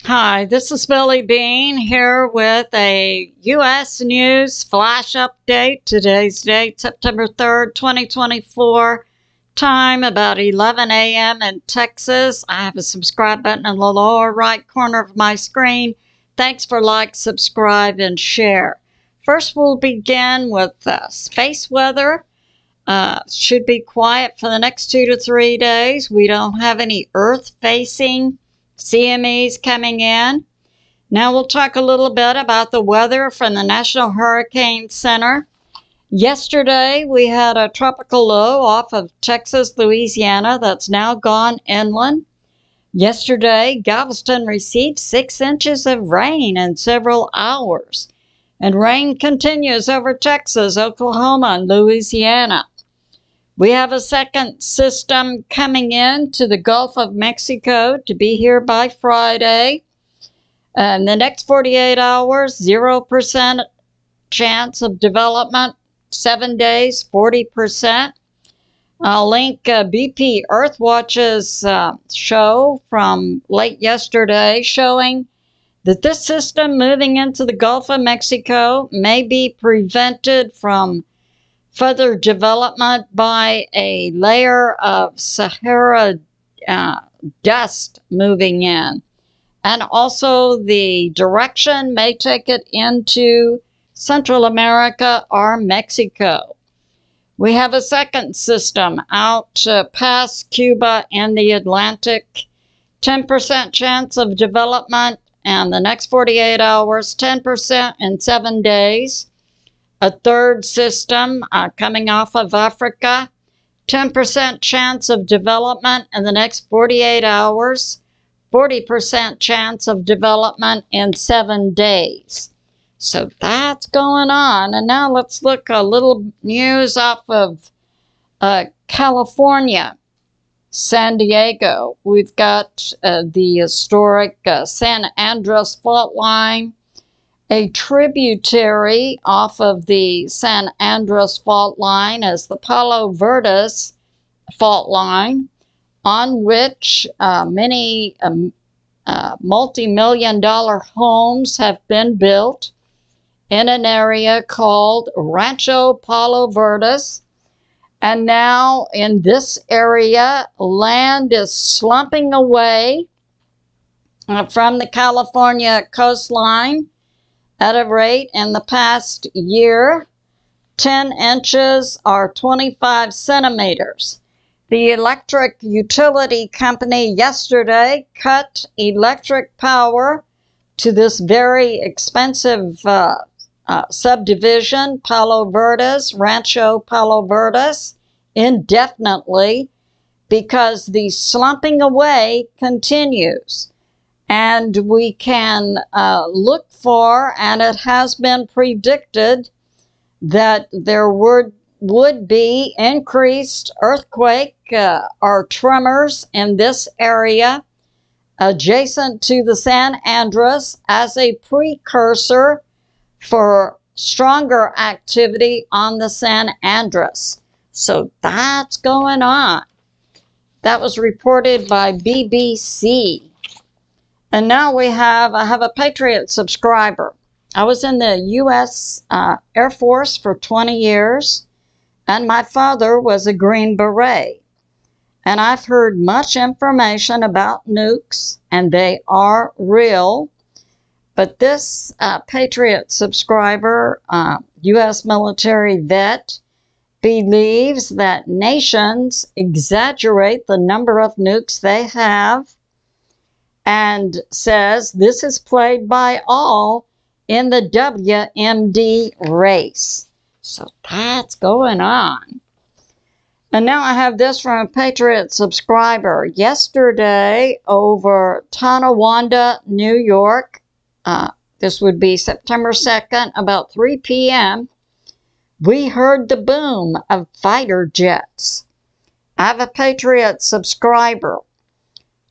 Hi, this is Billie Beene here with a U.S. News Flash Update. Today's date, September 3rd, 2024. Time about 11 a.m. in Texas. I have a subscribe button in the lower right corner of my screen. Thanks for like, subscribe, and share. First, we'll begin with space weather. Should be quiet for the next 2 to 3 days. We don't have any Earth-facing CMEs coming in. Now we'll talk a little bit about the weather from the National Hurricane Center. Yesterday we had a tropical low off of Texas, Louisiana that's now gone inland. Yesterday Galveston received 6 inches of rain in several hours. And rain continues over Texas, Oklahoma, and Louisiana. We have a second system coming in to the Gulf of Mexico to be here by Friday. In the next 48 hours, 0% chance of development. 7 days, 40%. I'll link BPEARTHWATCH's show from late yesterday showing that this system moving into the Gulf of Mexico may be prevented from further development by a layer of Sahara dust moving in. And also the direction may take it into Central America or Mexico. We have a second system out past Cuba and the Atlantic. 10% chance of development in the next 48 hours, 10% in 7 days. A third system coming off of Africa, 10% chance of development in the next 48 hours, 40% chance of development in 7 days. So that's going on. And now let's look a little news off of California, San Diego. We've got the historic San Andreas fault line, a tributary off of the San Andreas fault line is the Palo Verdes fault line, on which many multi-million-dollar homes have been built in an area called Rancho Palo Verdes. And now in this area, land is slumping away from the California coastline at a rate in the past year, 10 inches or 25 centimeters. The electric utility company yesterday cut electric power to this very expensive subdivision, Palo Verdes, Rancho Palo Verdes, indefinitely because the slumping away continues. And we can look for, and it has been predicted, that there would be increased earthquake or tremors in this area adjacent to the San Andreas as a precursor for stronger activity on the San Andreas. So that's going on. That was reported by BBC. And now I have a Patriot subscriber. I was in the U.S. Air Force for 20 years, and my father was a Green Beret. And I've heard much information about nukes, and they are real. But this Patriot subscriber, U.S. military vet, believes that nations exaggerate the number of nukes they have, and says this is played by all in the WMD race. So that's going on. And now I have this from a Patriot subscriber. Yesterday over Tonawanda, New York, this would be September 2nd, about 3 p.m., we heard the boom of fighter jets. I have a Patriot subscriber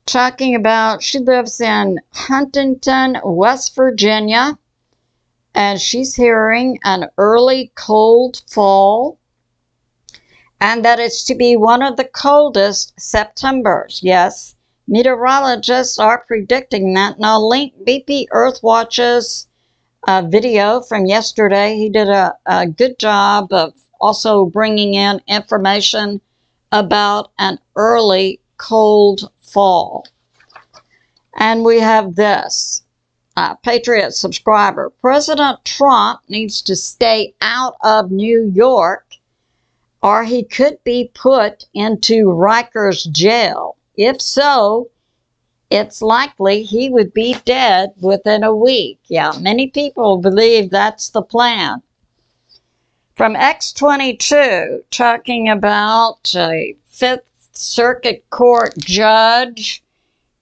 talking about, she lives in Huntington, West Virginia, and she's hearing an early cold fall, and that it's to be one of the coldest Septembers. Yes, Meteorologists are predicting that. Now, link BPEARTHWATCH's video from yesterday. He did a good job of also bringing in information about an early cold fall. And we have this. Patriot subscriber. President Trump needs to stay out of New York, or he could be put into Rikers jail. If so, it's likely he would be dead within a week. Yeah, many people believe that's the plan. From X22, talking about a Fifth Circuit Court judge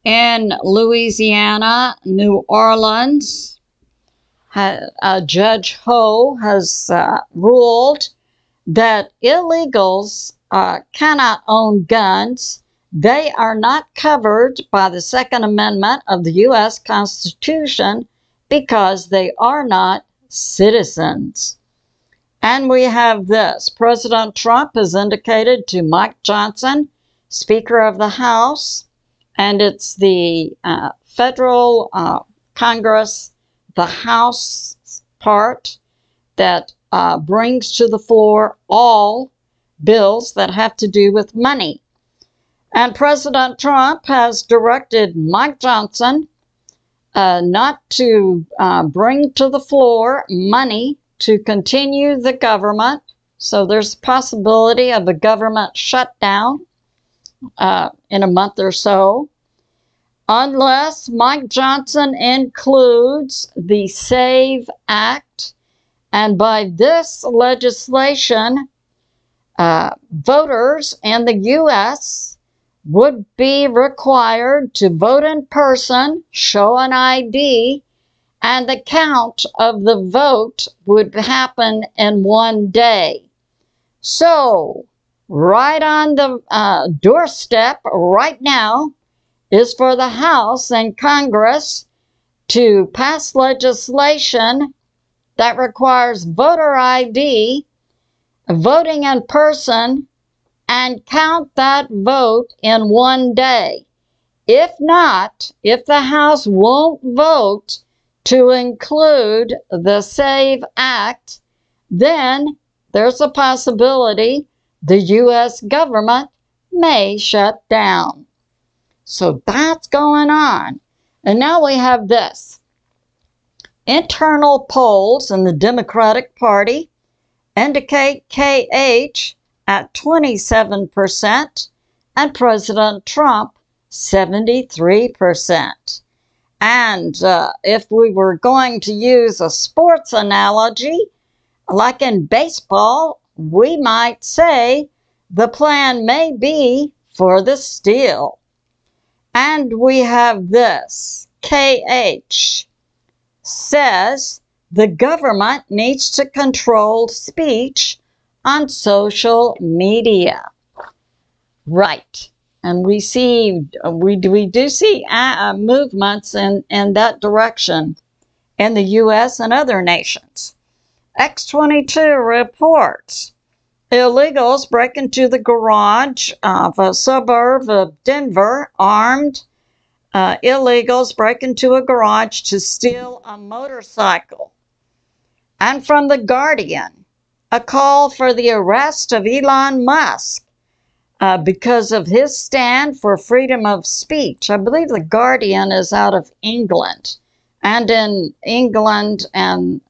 in Louisiana, New Orleans, Judge Ho has ruled that illegals cannot own guns. They are not covered by the Second Amendment of the U.S. Constitution because they are not citizens. And we have this. President Trump has indicated to Mike Johnson, Speaker of the House, and it's the federal Congress, the House part, that brings to the floor all bills that have to do with money. And President Trump has directed Mike Johnson not to bring to the floor money to continue the government. So there's a possibility of a government shutdown in a month or so, unless Mike Johnson includes the SAVE Act. And by this legislation, voters in the U.S. would be required to vote in person, show an ID, and the count of the vote would happen in one day. So, right on the doorstep right now is for the House and Congress to pass legislation that requires voter ID, voting in person, and count that vote in one day. If not, if the House won't vote to include the SAVE Act, then there's a possibility the U.S. government may shut down. So that's going on. And now we have this. Internal polls in the Democratic Party indicate KH at 27% and President Trump 73%. And if we were going to use a sports analogy, like in baseball, we might say the plan may be for the steal. And we have this. KH says the government needs to control speech on social media. Right. And we do see movements in that direction in the U.S. and other nations. X22 reports illegals break into the garage of a suburb of Denver. Armed illegals break into a garage to steal a motorcycle. And from The Guardian, a call for the arrest of Elon Musk because of his stand for freedom of speech. I believe The Guardian is out of England. And in England, and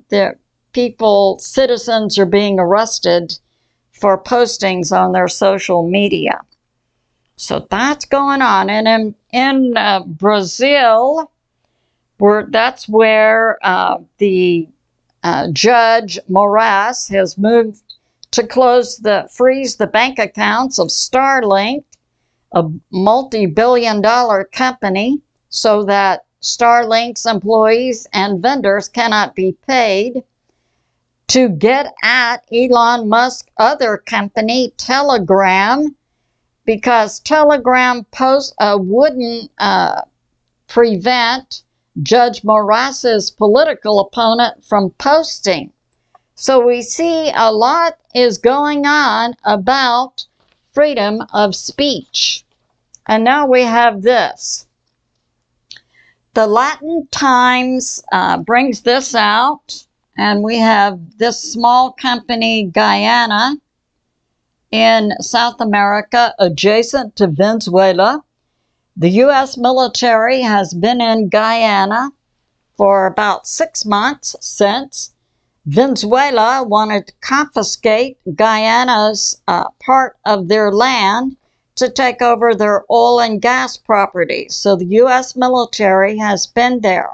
their citizens are being arrested for postings on their social media. So that's going on. And in Brazil, that's where the Judge Moraes has moved to freeze the bank accounts of Starlink, a multi-billion-dollar company, so that Starlink's employees and vendors cannot be paid, to get at Elon Musk's other company, Telegram, because Telegram wouldn't prevent Judge Moraes's political opponent from posting. So we see a lot is going on about freedom of speech. And now we have this. The Latin Times brings this out, and we have this small company, Guyana, in South America, adjacent to Venezuela. The U.S. military has been in Guyana for about 6 months since Venezuela wanted to confiscate Guyana's part of their land to take over their oil and gas properties. So the U.S. military has been there.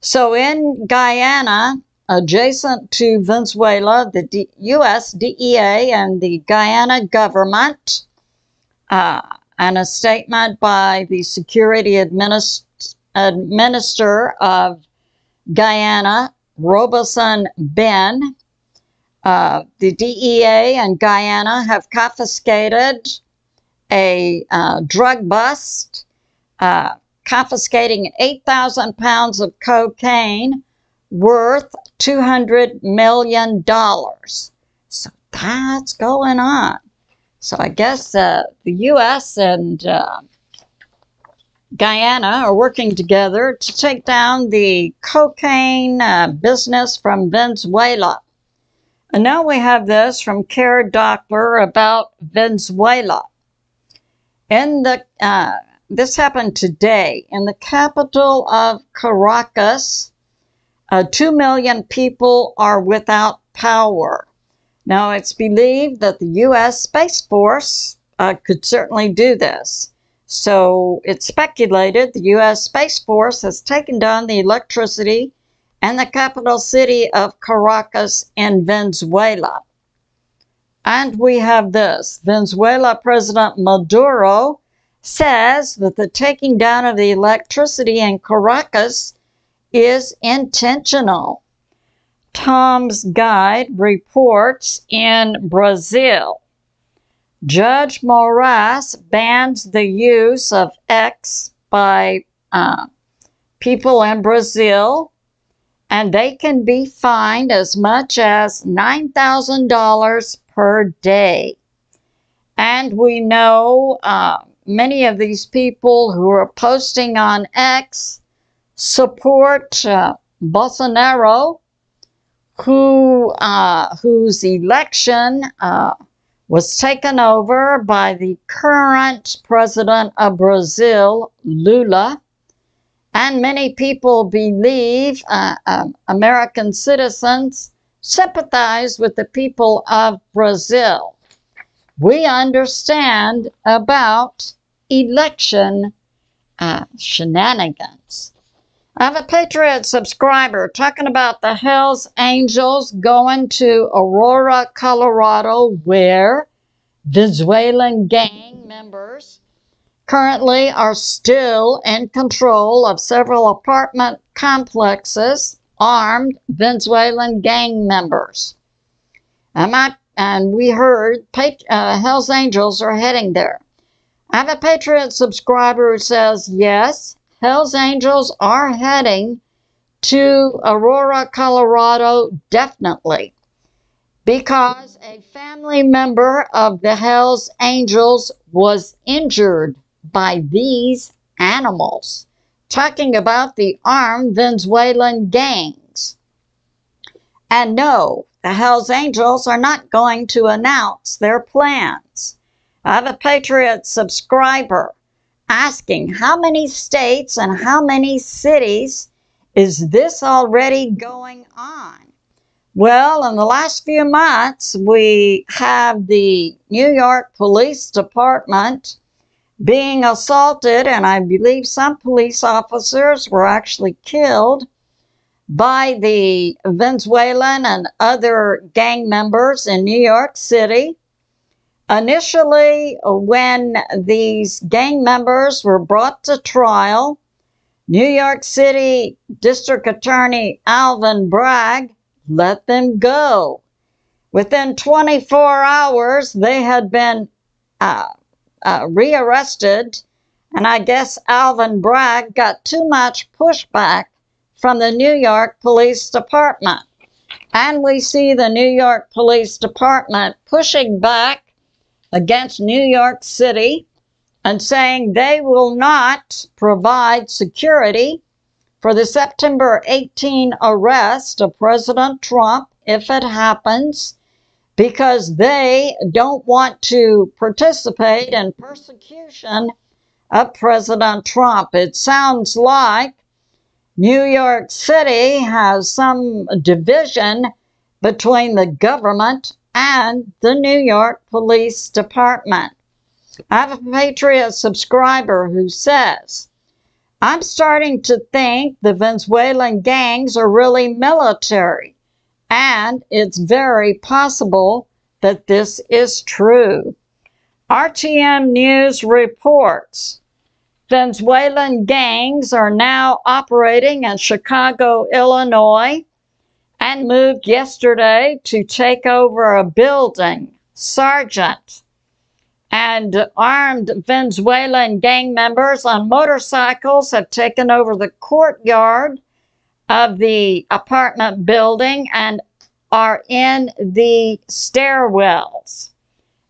So in Guyana, adjacent to Venezuela, the U.S. DEA and the Guyana government, and a statement by the security administrator of Guyana, Robeson Ben, the DEA and Guyana have confiscated a drug bust, confiscating 8,000 pounds of cocaine worth $200 million. So that's going on. So I guess the U.S. and Guyana are working together to take down the cocaine business from Venezuela. And now we have this from Care Doppler about Venezuela. In the this happened today in the capital of Caracas. 2 million people are without power. Now, it's believed that the U.S. Space Force could certainly do this. So it's speculated the U.S. Space Force has taken down the electricity in the capital city of Caracas in Venezuela. And we have this. Venezuela President Maduro says that the taking down of the electricity in Caracas is intentional. Tom's Guide reports in Brazil, Judge Moraes bans the use of X by people in Brazil, and they can be fined as much as $9,000 per day. And we know many of these people who are posting on X support Bolsonaro, whose election was taken over by the current president of Brazil, Lula. And many people believe, American citizens sympathize with the people of Brazil. We understand about election shenanigans. I have a Patriot subscriber talking about the Hells Angels going to Aurora, Colorado, where Venezuelan gang members currently are still in control of several apartment complexes, armed Venezuelan gang members. And we heard Hells Angels are heading there. I have a Patriot subscriber who says, yes, Hells Angels are heading to Aurora, Colorado, definitely, because a family member of the Hells Angels was injured by these animals, talking about the armed Venezuelan gangs. And no, the Hells Angels are not going to announce their plans. I have a Patriot subscriber asking how many states and how many cities is this already going on? Well, in the last few months, we have the New York Police Department being assaulted, and I believe some police officers were actually killed by the Venezuelan and other gang members in New York City. Initially, when these gang members were brought to trial, New York City District Attorney Alvin Bragg let them go. Within 24 hours, they had been rearrested, and I guess Alvin Bragg got too much pushback from the New York Police Department. And we see the New York Police Department pushing back against New York City and saying they will not provide security for the September 18 arrest of President Trump if it happens, because they don't want to participate in persecution of President Trump. It sounds like New York City has some division between the government and the New York Police Department. I have a Patriot subscriber who says, I'm starting to think the Venezuelan gangs are really military, and it's very possible that this is true. RTM News reports Venezuelan gangs are now operating in Chicago, Illinois, and moved yesterday to take over a building. Sergeant and armed Venezuelan gang members on motorcycles have taken over the courtyard of the apartment building and are in the stairwells.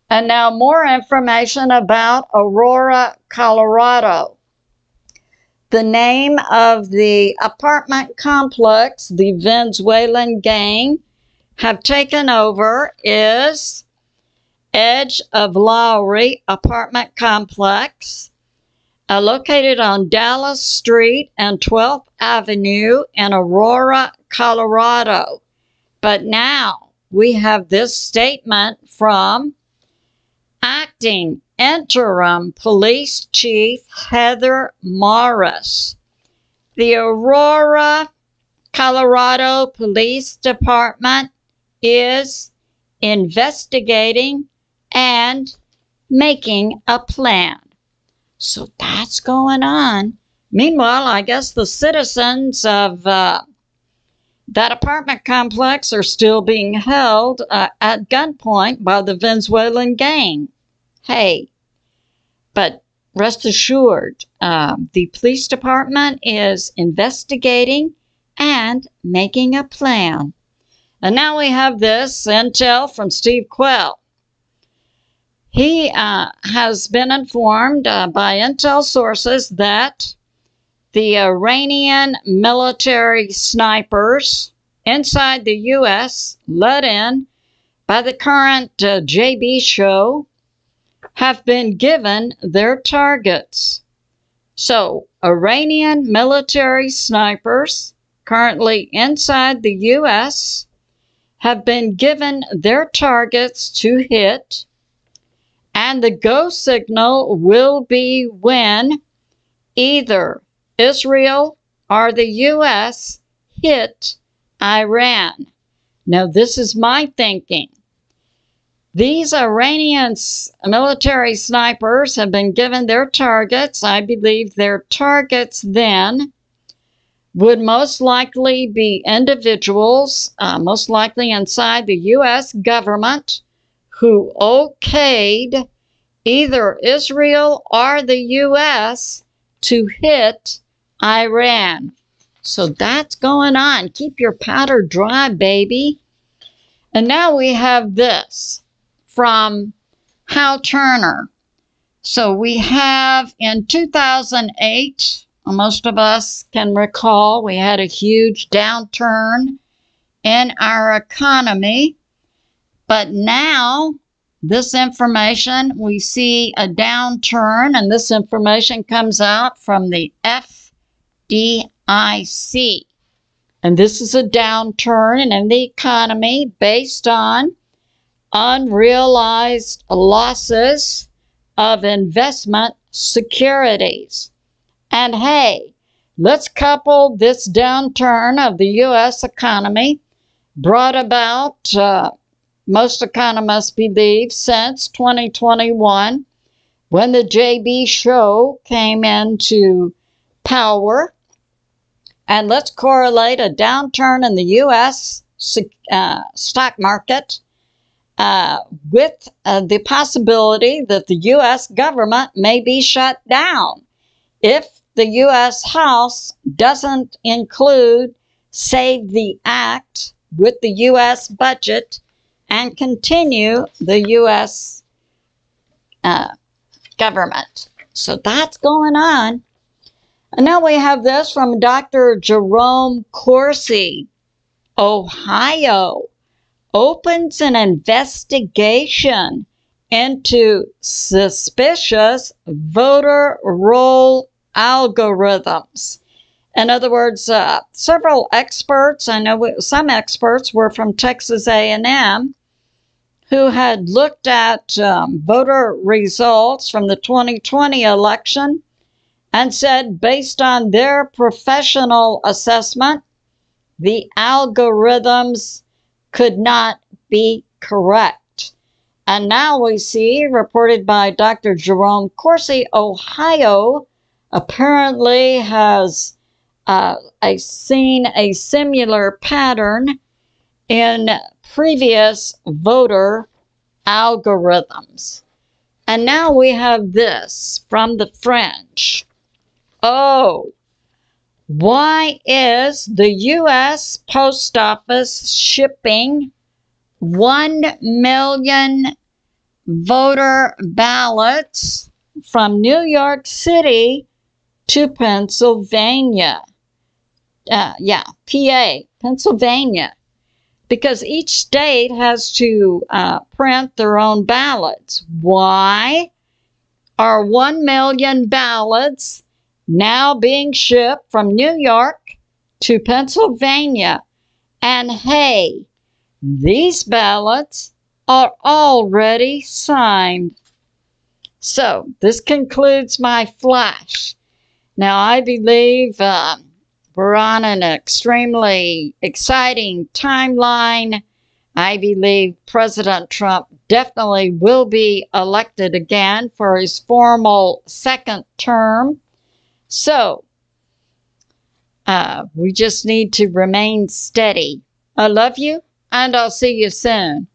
And now more information about Aurora, Colorado. The name of the apartment complex the Venezuelan gang have taken over is Edge of Lowry Apartment Complex, located on Dallas Street and 12th Avenue in Aurora, Colorado. But now we have this statement from Acting Interim Police Chief Heather Morris. The Aurora, Colorado Police Department is investigating and making a plan. So that's going on. Meanwhile, I guess the citizens of that apartment complex are still being held at gunpoint by the Venezuelan gang. Hey, but rest assured, the police department is investigating and making a plan. And now we have this intel from Steve Quayle. He has been informed by intel sources that the Iranian military snipers inside the U.S., led in by the current JB show, have been given their targets. So, Iranian military snipers currently inside the U.S. have been given their targets to hit, and the go signal will be when either Israel or the U.S. hit Iran. Now, this is my thinking. These Iranian military snipers have been given their targets. I believe their targets then would most likely be individuals, most likely inside the U.S. government, who okayed either Israel or the U.S. to hit Iran. So that's going on. Keep your powder dry, baby. And now we have this from Hal Turner. So we have in 2008, most of us can recall, we had a huge downturn in our economy. But now, this information, we see a downturn, and this information comes out from the FDIC. And this is a downturn in the economy based on unrealized losses of investment securities. And hey, let's couple this downturn of the U.S. economy, brought about, most economists believe, since 2021, when the JB show came into power. And let's correlate a downturn in the U.S. stock market with the possibility that the U.S. government may be shut down if the U.S. House doesn't include Save the Act with the U.S. budget and continue the U.S. Government. So that's going on. And now we have this from Dr. Jerome CORSI. Ohio opens an investigation into suspicious voter roll algorithms. In other words, several experts, I know some experts were from Texas A&M, who had looked at voter results from the 2020 election and said, based on their professional assessment, the algorithms could not be correct. And now we see, reported by Dr. Jerome CORSI, Ohio apparently has seen a similar pattern in previous voter algorithms. And now we have this from the Fringe. Oh, why is the U.S. Post Office shipping 1 million voter ballots from New York City to Pennsylvania? PA, Pennsylvania. Because each state has to print their own ballots. Why are 1 million ballots now being shipped from New York to Pennsylvania? And hey, these ballots are already signed. So this concludes my flash. Now I believe we're on an extremely exciting timeline. I believe President Trump definitely will be elected again for his formal second term. So, we just need to remain steady. I love you, and I'll see you soon.